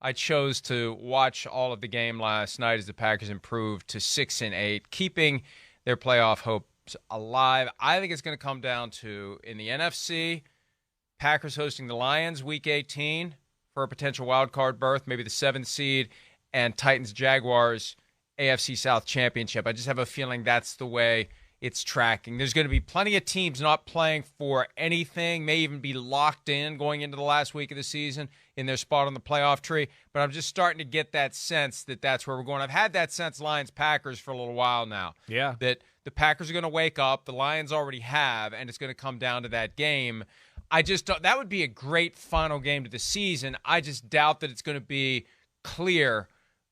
I chose to watch all of the game last night as the Packers improved to 6-8, keeping their playoff hopes alive. I think it's going to come down to, in the NFC, Packers hosting the Lions Week 18 for a potential wild card berth, maybe the 7th seed, and Titans-Jaguars AFC South Championship. I just have a feeling that's the way it's tracking. There's going to be plenty of teams not playing for anything, may even be locked in going into the last week of the season in their spot on the playoff tree. But I'm just starting to get that sense that that's where we're going. I've had that sense Lions-Packers for a little while now. Yeah. That the Packers are going to wake up. The Lions already have, and it's going to come down to that game. I just don't, that would be a great final game to the season. I just doubt that it's going to be clear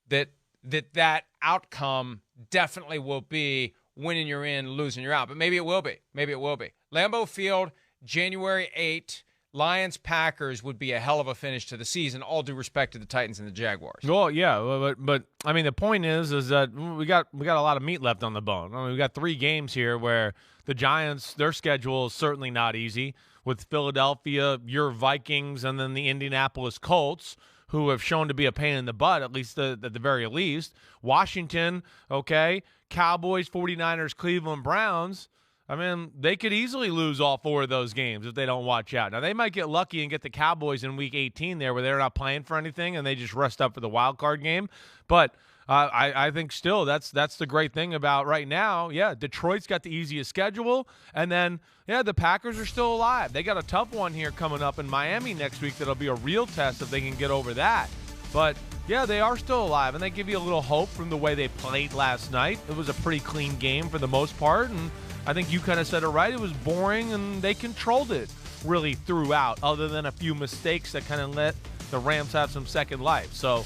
that outcome definitely will be winning you're in, losing you're out. But maybe it will be. Maybe it will be. Lambeau Field, January 8th, Lions-Packers would be a hell of a finish to the season, all due respect to the Titans and the Jaguars. Well, yeah, but I mean, the point is that we got a lot of meat left on the bone. I mean, we got 3 games here where the Giants, their schedule is certainly not easy, with Philadelphia, your Vikings, and then the Indianapolis Colts, who have shown to be a pain in the butt, at least at the very least. Washington, okay, Cowboys, 49ers, Cleveland Browns. I mean, they could easily lose all 4 of those games if they don't watch out. Now, they might get lucky and get the Cowboys in Week 18 there where they're not playing for anything and they just rest up for the wild card game. But I think still that's the great thing about right now. Yeah, Detroit's got the easiest schedule. And then, yeah, the Packers are still alive. They got a tough one here coming up in Miami next week that'll be a real test if they can get over that. But, yeah, they are still alive, and they give you a little hope from the way they played last night. It was a pretty clean game for the most part, and I think you kind of said it right. It was boring, and they controlled it really throughout, other than a few mistakes that kind of let the Rams have some second life. So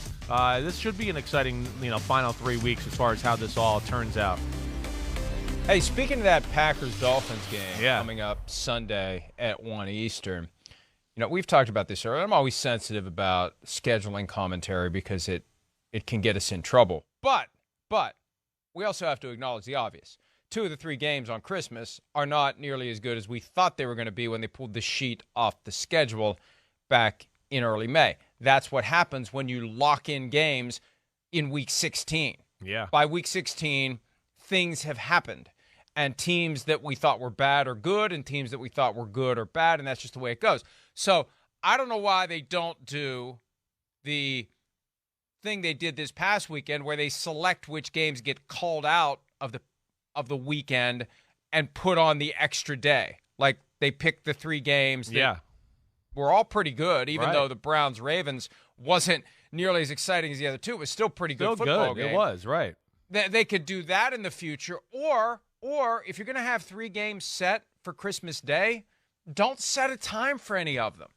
this should be an exciting, final 3 weeks as far as how this all turns out. Hey, speaking of that Packers-Dolphins game Yeah. coming up Sunday at 1 Eastern, we've talked about this earlier. I'm always sensitive about scheduling commentary because it can get us in trouble. But we also have to acknowledge the obvious. 2 of the 3 games on Christmas are not nearly as good as we thought they were going to be when they pulled the sheet off the schedule back in early May. That's what happens when you lock in games in Week 16. Yeah. By Week 16, things have happened. And teams that we thought were bad are good, and teams that we thought were good are bad, and that's just the way it goes. So I don't know why they don't do the thing they did this past weekend where they select which games get called out of the weekend and put on the extra day. Like they picked the 3 games that were all pretty good, even though the Browns-Ravens wasn't nearly as exciting as the other 2. It was still pretty good football game. It was, right. They could do that in the future, or if you're going to have 3 games set for Christmas Day, don't set a time for any of them.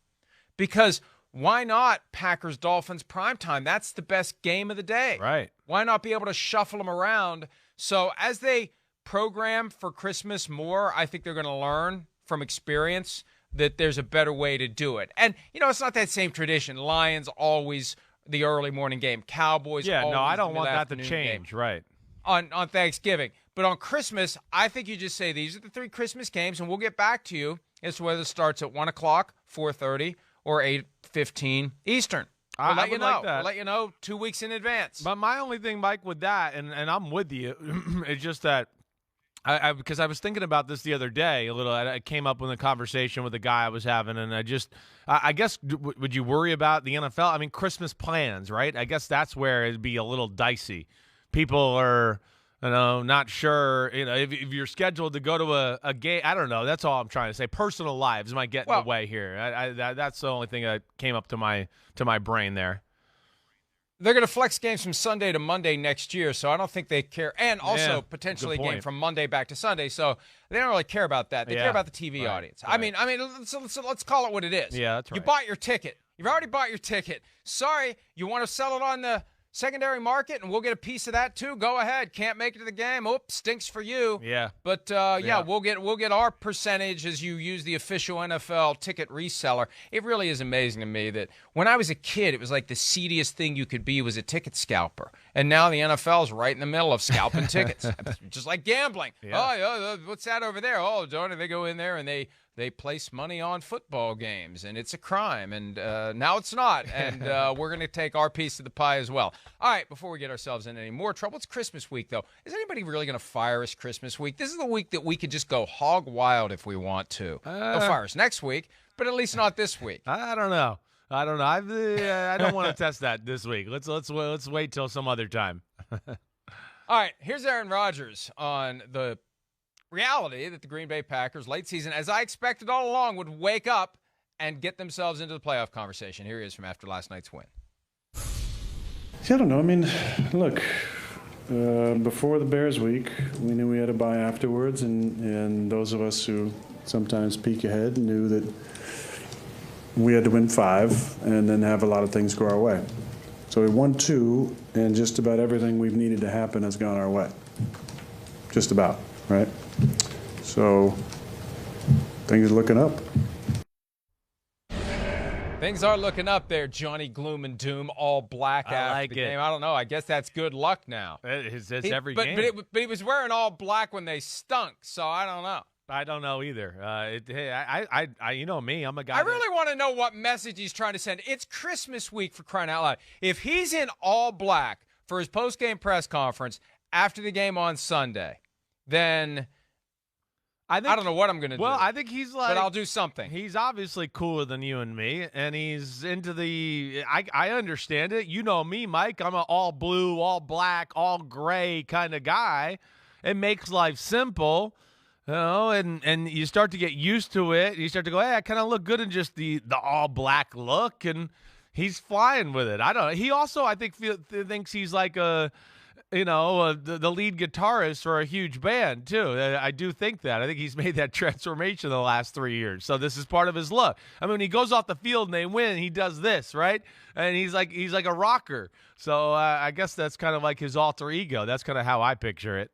Because why not Packers-Dolphins primetime? That's the best game of the day. Right. Why not be able to shuffle them around? So as they program for Christmas more, I think they're going to learn from experience that there's a better way to do it. And, it's not that same tradition. Lions always the early morning game. Cowboys always I don't the want that to afternoon change, game. right. On Thanksgiving. But on Christmas, I think you just say these are the 3 Christmas games, and we'll get back to you as to whether it starts at 1 o'clock, 4:30, or 8:15 Eastern. We'll let you know. Like that. We'll let you know 2 weeks in advance. But my only thing, Mike, with that, and I'm with you, is just that because I was thinking about this the other day a little. I came up with a conversation with a guy I was having, and I guess, would you worry about the NFL? I mean, Christmas plans, right? I guess that's where it'd be a little dicey. People are, not sure. If you're scheduled to go to a game, I don't know. That's all I'm trying to say. Personal lives might get in the way here. That's the only thing that came up to my brain there. They're going to flex games from Sunday to Monday next year, so I don't think they care. And also potentially a game from Monday back to Sunday, so they don't really care about that. They care about the TV audience. Right. I mean, let's call it what it is. Yeah, that's right. You bought your ticket. You've already bought your ticket. Sorry, you want to sell it on the secondary market, and we'll get a piece of that too. Go ahead. Can't make it to the game. Oops, stinks for you. Yeah. But we'll get our percentage as you use the official NFL ticket reseller. It really is amazing to me that when I was a kid, it was like the seediest thing you could be was a ticket scalper. And now the NFL is right in the middle of scalping tickets, just like gambling. Yeah. Oh, what's that over there? Oh, don't they go in there and they place money on football games, and it's a crime. And now it's not. And we're going to take our piece of the pie as well. All right, before we get ourselves in any more trouble, it's Christmas week, though. Is anybody really going to fire us Christmas week? This is the week that we could just go hog wild if we want to. They'll fire us next week, but at least not this week. I don't know. I don't want to test that this week. Let's wait till some other time. All right, here's Aaron Rodgers on the reality that the Green Bay Packers late season, as I expected all along, would wake up and get themselves into the playoff conversation. Here he is from after last night's win. See, I don't know. I mean, look, before the Bears week, we knew we had a bye afterwards, and those of us who sometimes peek ahead knew that we had to win 5 and then have a lot of things go our way. So we won 2, and just about everything we've needed to happen has gone our way. Just about, right? So things are looking up. Things are looking up there, Johnny Gloom and Doom, all black after the game. I don't know. I guess that's good luck now. It's every game. But he was wearing all black when they stunk, so I don't know. I don't know either. I you know me, I'm a guy. I really want to know what message he's trying to send. It's Christmas week, for crying out loud. If he's in all black for his post-game press conference after the game on Sunday, then I don't know what I'm going to do. Well, I think he's like, but I'll do something. He's obviously cooler than you and me, and he's into the. I understand it. You know me, Mike. I'm an all blue, all black, all gray kind of guy. It makes life simple. You know, and you start to get used to it. You start to go, hey, I kind of look good in just the all black look, and he's flying with it. I don't know. He also, I think, thinks he's like the lead guitarist for a huge band too. I do think that. I think he's made that transformation in the last 3 years. So this is part of his look. I mean, when he goes off the field and they win, he does this, right? And he's like a rocker. So I guess that's kind of like his alter ego. That's kind of how I picture it.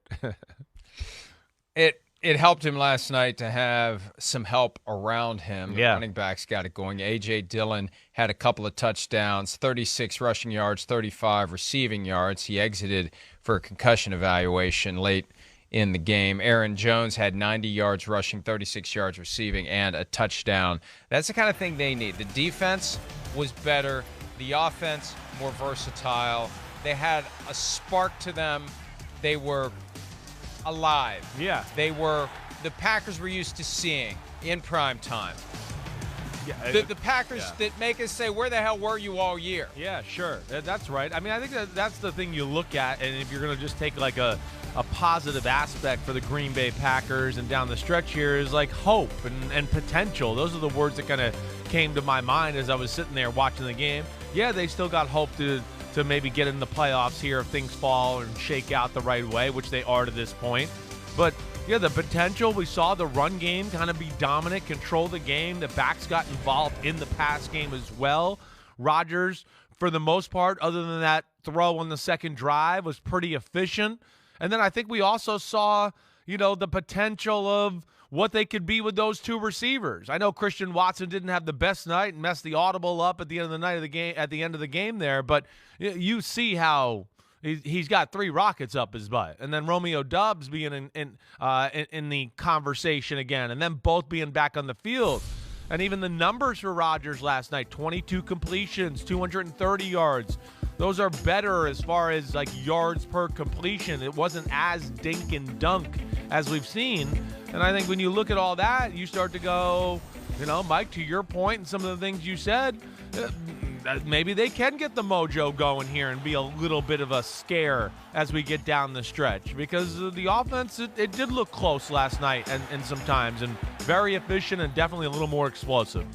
It helped him last night to have some help around him. Yeah. The running backs got it going. A.J. Dillon had a couple of touchdowns, 36 rushing yards, 35 receiving yards. He exited for a concussion evaluation late in the game. Aaron Jones had 90 yards rushing, 36 yards receiving, and a touchdown. That's the kind of thing they need. The defense was better. The offense, more versatile. They had a spark to them. They were alive. Yeah. The Packers we're used to seeing in prime time. Yeah, the Packers that make us say, where the hell were you all year? Yeah, sure. That's right. I mean, I think that's the thing you look at, and if you're going to just take like a positive aspect for the Green Bay Packers and down the stretch here is like hope and potential. Those are the words that kind of came to my mind as I was sitting there watching the game. Yeah, they still got hope to maybe get in the playoffs here if things fall and shake out the right way, which they are to this point. But, yeah, the potential, we saw the run game kind of be dominant, control the game. The backs got involved in the pass game as well. Rodgers, for the most part, other than that throw on the second drive, was pretty efficient. And then I think we also saw, the potential of what they could be with those two receivers. I know Christian Watson didn't have the best night and messed the audible up at the end of the night of the game, at the end of the game there, but you see how he's got 3 rockets up his butt, and then Romeo Doubs being in the conversation again, and then both being back on the field. And even the numbers for Rodgers last night, 22 completions, 230 yards. Those are better as far as like yards per completion. It wasn't as dink and dunk as we've seen. And I think when you look at all that, you start to go, Mike, to your point and some of the things you said, maybe they can get the mojo going here and be a little bit of a scare as we get down the stretch. Because the offense, it did look close last night and sometimes, and very efficient and definitely a little more explosive.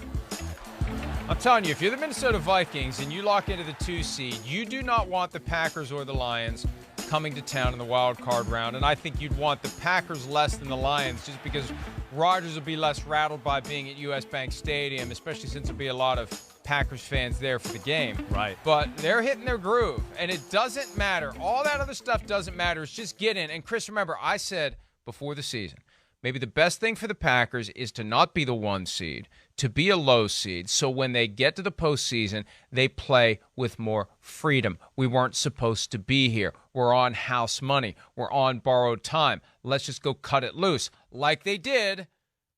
I'm telling you, if you're the Minnesota Vikings and you lock into the 2 seed, you do not want the Packers or the Lions coming to town in the wild card round. And I think you'd want the Packers less than the Lions just because Rodgers will be less rattled by being at U.S. Bank Stadium, especially since there'll be a lot of Packers fans there for the game. Right. But they're hitting their groove, and it doesn't matter. All that other stuff doesn't matter. It's just get in. And, Chris, remember, I said before the season, maybe the best thing for the Packers is to not be the 1 seed, to be a low seed, so when they get to the postseason, they play with more freedom. We weren't supposed to be here. We're on house money. We're on borrowed time. Let's just go cut it loose, like they did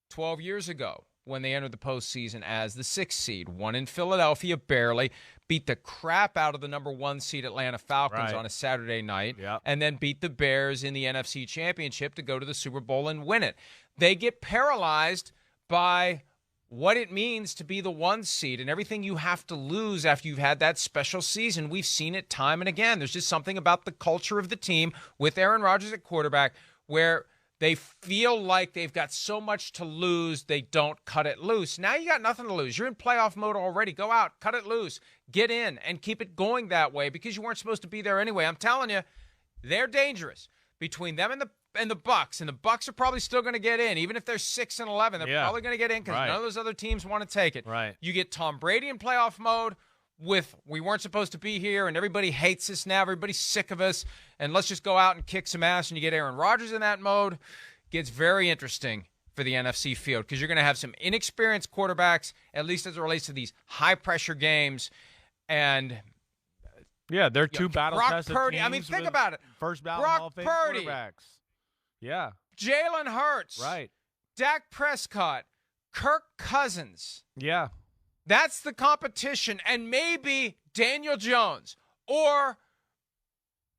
12 years ago when they entered the postseason as the 6th seed. Won in Philadelphia, barely. Beat the crap out of the number 1 seed Atlanta Falcons on a Saturday night, and then beat the Bears in the NFC Championship to go to the Super Bowl and win it. They get paralyzed by what it means to be the 1 seed and everything you have to lose after you've had that special season. We've seen it time and again. There's just something about the culture of the team with Aaron Rodgers at quarterback where they feel like they've got so much to lose, they don't cut it loose. Now you got nothing to lose. You're in playoff mode already. Go out, cut it loose, get in, and keep it going that way because you weren't supposed to be there anyway. I'm telling you, they're dangerous. Between them and the Bucs, and the Bucs are probably still going to get in, even if they're 6-11. They're probably going to get in because none of those other teams want to take it. You get Tom Brady in playoff mode with we weren't supposed to be here, and everybody hates us now. Everybody's sick of us, and let's just go out and kick some ass. And you get Aaron Rodgers in that mode. Gets very interesting for the NFC field because you're going to have some inexperienced quarterbacks, at least as it relates to these high-pressure games, and yeah, they're two battle-tested Purdy. teams. I mean, think about it. First ballot Hall of Fame Purdy, quarterbacks. Yeah. Jalen Hurts. Right. Dak Prescott. Kirk Cousins. Yeah. That's the competition. And maybe Daniel Jones or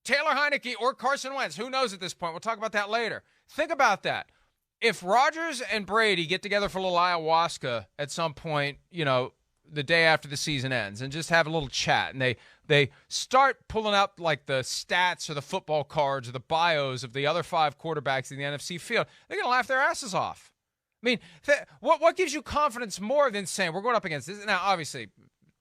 Taylor Heineke or Carson Wentz. Who knows at this point? We'll talk about that later. Think about that. If Rodgers and Brady get together for a little ayahuasca at some point, the day after the season ends and just have a little chat and they start pulling up like the stats or the football cards or the bios of the other 5 quarterbacks in the NFC field, they're going to laugh their asses off. I mean, what gives you confidence more than saying we're going up against this? Now, obviously,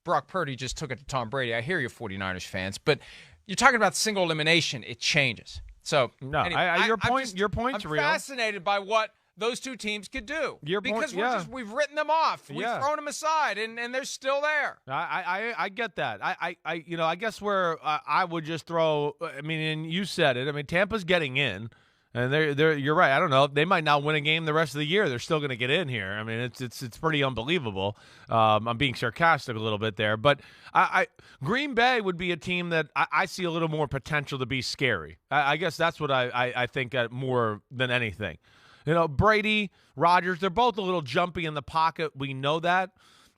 Brock Purdy just took it to Tom Brady. I hear you 49ers fans, but you're talking about single elimination. It changes. So no, anyway, your point's I'm real. fascinated by what those two teams could do because we've written them off, we've thrown them aside, and they're still there. I get that. I guess where I would just throw. I mean, and you said it. I mean, Tampa's getting in, and they're. You're right. I don't know. They might not win a game the rest of the year. They're still going to get in here. I mean, it's pretty unbelievable. I'm being sarcastic a little bit there, but Green Bay would be a team that I see a little more potential to be scary. I guess that's what I think more than anything. Brady, Rodgers, they're both a little jumpy in the pocket. We know that.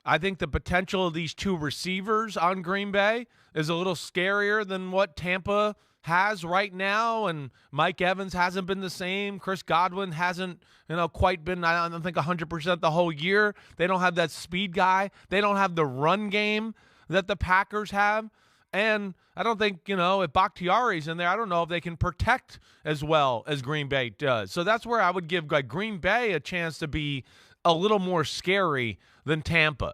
I think the potential of these 2 receivers on Green Bay is a little scarier than what Tampa has right now. And Mike Evans hasn't been the same. Chris Godwin hasn't, quite been, I don't think 100% the whole year. They don't have that speed guy. They don't have the run game that the Packers have. And I don't think, if Bakhtiari's in there, I don't know if they can protect as well as Green Bay does. So that's where I would give Green Bay a chance to be a little more scary than Tampa.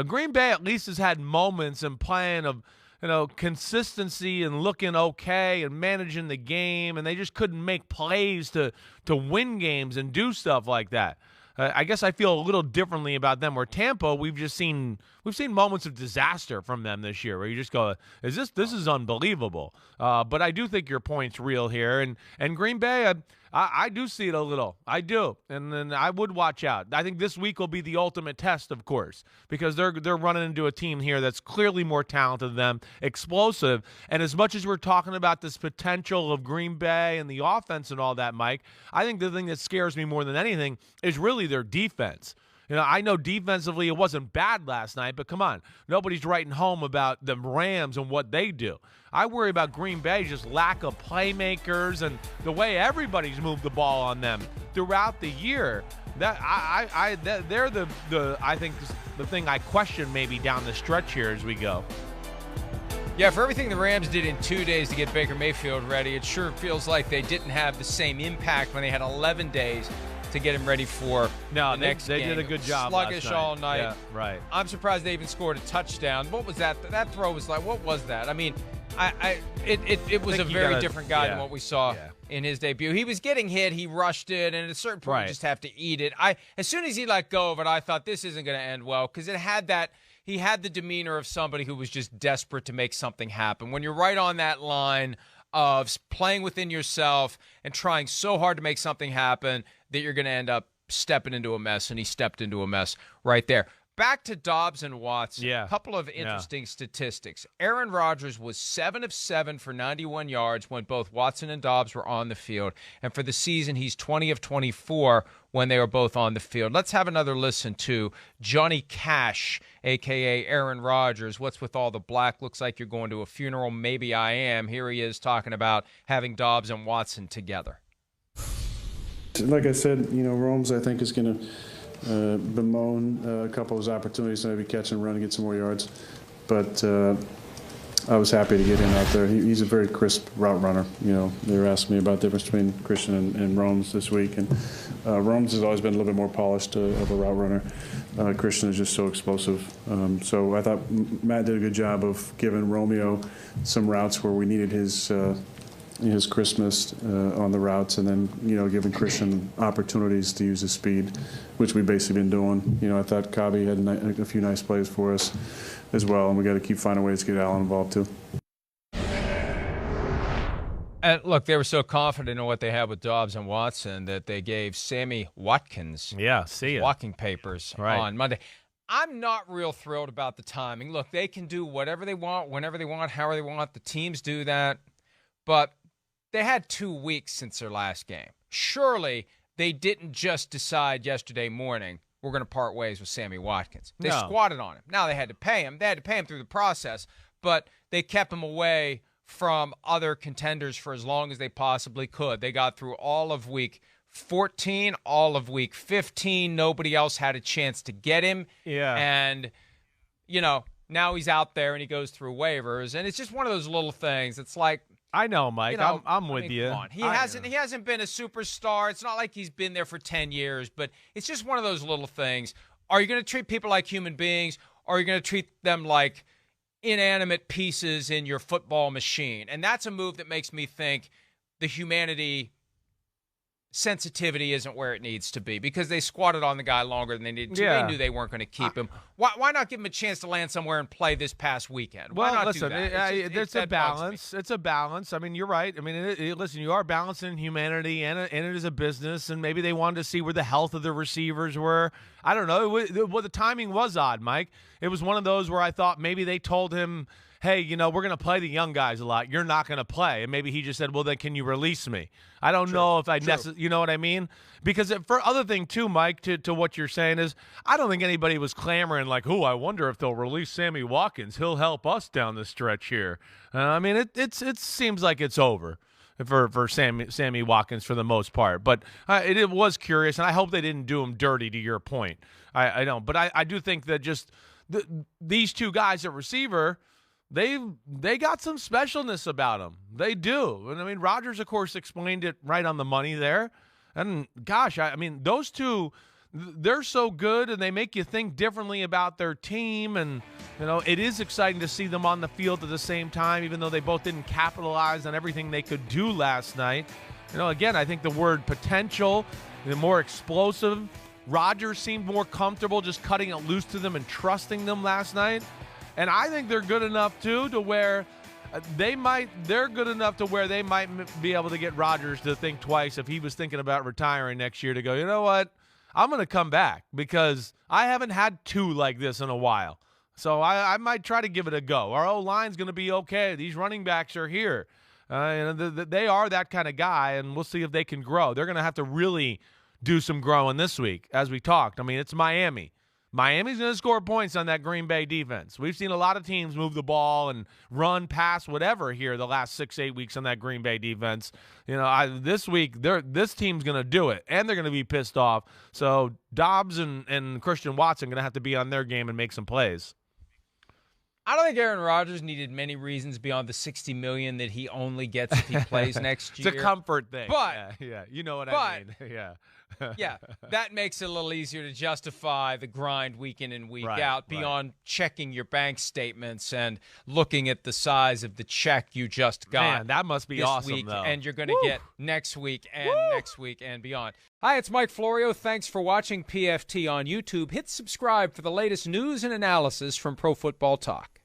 Green Bay at least has had moments in playing of, consistency and looking okay and managing the game, and they just couldn't make plays to win games and do stuff like that. I guess I feel a little differently about them. Where Tampa, we've seen moments of disaster from them this year, where you just go, this is unbelievable. But I do think your point's real here, and Green Bay, I do see it a little. I do, and then I would watch out. I think this week will be the ultimate test, of course, because they're running into a team here that's clearly more talented than them, explosive. And as much as we're talking about this potential of Green Bay and the offense and all that, Mike, I think the thing that scares me more than anything is really their defense. I know defensively it wasn't bad last night, but come on, nobody's writing home about the Rams and what they do. I worry about Green Bay's just lack of playmakers and the way everybody's moved the ball on them throughout the year. They're I think the thing I question maybe down the stretch here as we go. Yeah, for everything the Rams did in 2 days to get Baker Mayfield ready, it sure feels like they didn't have the same impact when they had 11 days to get him ready for the next game. They did a good job Sluggish last night. all night. Yeah, right. I'm surprised they even scored a touchdown. What was that? That throw was like, what was that? I mean, it was a very different guy than what we saw in his debut. He was getting hit. He rushed it, and at a certain point, you just have to eat it. As soon as he let go of it, I thought this isn't going to end well because it had that. He had the demeanor of somebody who was just desperate to make something happen. When you're right on that line of playing within yourself and trying so hard to make something happen that you're going to end up stepping into a mess, and he stepped into a mess right there. Back to Dobbs and Watson. Yeah. A couple of interesting statistics. Aaron Rodgers was 7 of 7 for 91 yards when both Watson and Dobbs were on the field. And for the season, he's 20 of 24 when they were both on the field. Let's have another listen to Johnny Cash, a.k.a. Aaron Rodgers. What's with all the black? Looks like you're going to a funeral. Maybe I am. Here he is talking about having Dobbs and Watson together. Like I said, Romes, I think, is going to bemoan a couple of his opportunities to maybe catch and run and get some more yards. But I was happy to get him out there. He's a very crisp route runner. They were asking me about the difference between Christian and Romes this week. And Romes has always been a little bit more polished of a route runner. Christian is just so explosive. So I thought Matt did a good job of giving Romeo some routes where we needed his crispness on the routes, and then giving Christian opportunities to use his speed, which we've basically been doing. I thought Cobby had a few nice plays for us as well, and we got to keep finding ways to get Allen involved too. And look, they were so confident in what they had with Dobbs and Watson that they gave Sammy Watkins walking papers on Monday. I'm not real thrilled about the timing. Look, they can do whatever they want, whenever they want, however they want. The teams do that. But they had 2 weeks since their last game. Surely they didn't just decide yesterday morning, we're going to part ways with Sammy Watkins. They squatted on him. Now they had to pay him. They had to pay him through the process, but they kept him away from other contenders for as long as they possibly could. They got through all of week 14, all of week 15. Nobody else had a chance to get him. Yeah. And, now he's out there and he goes through waivers. And it's just one of those little things. It's like, I know, Mike. I'm with you. Come on. He hasn't been a superstar. It's not like he's been there for 10 years, but it's just one of those little things. Are you going to treat people like human beings, or are you going to treat them like inanimate pieces in your football machine? And that's a move that makes me think the humanity sensitivity isn't where it needs to be, because they squatted on the guy longer than they needed to. Yeah. They knew they weren't going to keep him. Why not give him a chance to land somewhere and play this past weekend? Why not listen, do that? there's a balance. It's a balance. I mean, you're right. I mean, listen, you are balancing humanity and it is a business, and maybe they wanted to see where the health of the receivers were. I don't know. The timing was odd, Mike. It was one of those where I thought maybe they told him, hey, we're going to play the young guys a lot. You're not going to play. And maybe he just said, well, then can you release me? I don't know if I necessarily, you know what I mean? Because for other thing too, Mike, to what you're saying is, I don't think anybody was clamoring like, I wonder if they'll release Sammy Watkins. He'll help us down the stretch here. I mean, it seems like it's over for Sammy Watkins for the most part. But it was curious, and I hope they didn't do him dirty, to your point. I don't. But I do think that just these two guys at receiver, they got some specialness about them. They do. And I mean, Rodgers, of course, explained it right on the money there. And gosh, I mean, those two, they're so good, and they make you think differently about their team. And, it is exciting to see them on the field at the same time, even though they both didn't capitalize on everything they could do last night. Again, I think the word potential, the more explosive, Rodgers seemed more comfortable just cutting it loose to them and trusting them last night. And I think they're good enough, too, to where they're good enough to where they might be able to get Rodgers to think twice if he was thinking about retiring next year, to go, you know what, I'm going to come back, because I haven't had two like this in a while. So I might try to give it a go. Our O-line's going to be okay. These running backs are here. They are that kind of guy, and we'll see if they can grow. They're going to have to really do some growing this week, as we talked. I mean, it's Miami. Miami's going to score points on that Green Bay defense. We've seen a lot of teams move the ball and run, pass, whatever here the last 6-8 weeks on that Green Bay defense. This week, this team's going to do it, and they're going to be pissed off. So Dobbs and Christian Watson going to have to be on their game and make some plays. I don't think Aaron Rodgers needed many reasons beyond the $60 million that he only gets if he plays next year. It's a comfort thing. But yeah, you know what I mean. Yeah. Yeah, that makes it a little easier to justify the grind week in and week out beyond checking your bank statements and looking at the size of the check you just got. Man, that must be this awesome, week, though. and you're going to get next week and next week and beyond. Hi, it's Mike Florio. Thanks for watching PFT on YouTube. Hit subscribe for the latest news and analysis from Pro Football Talk.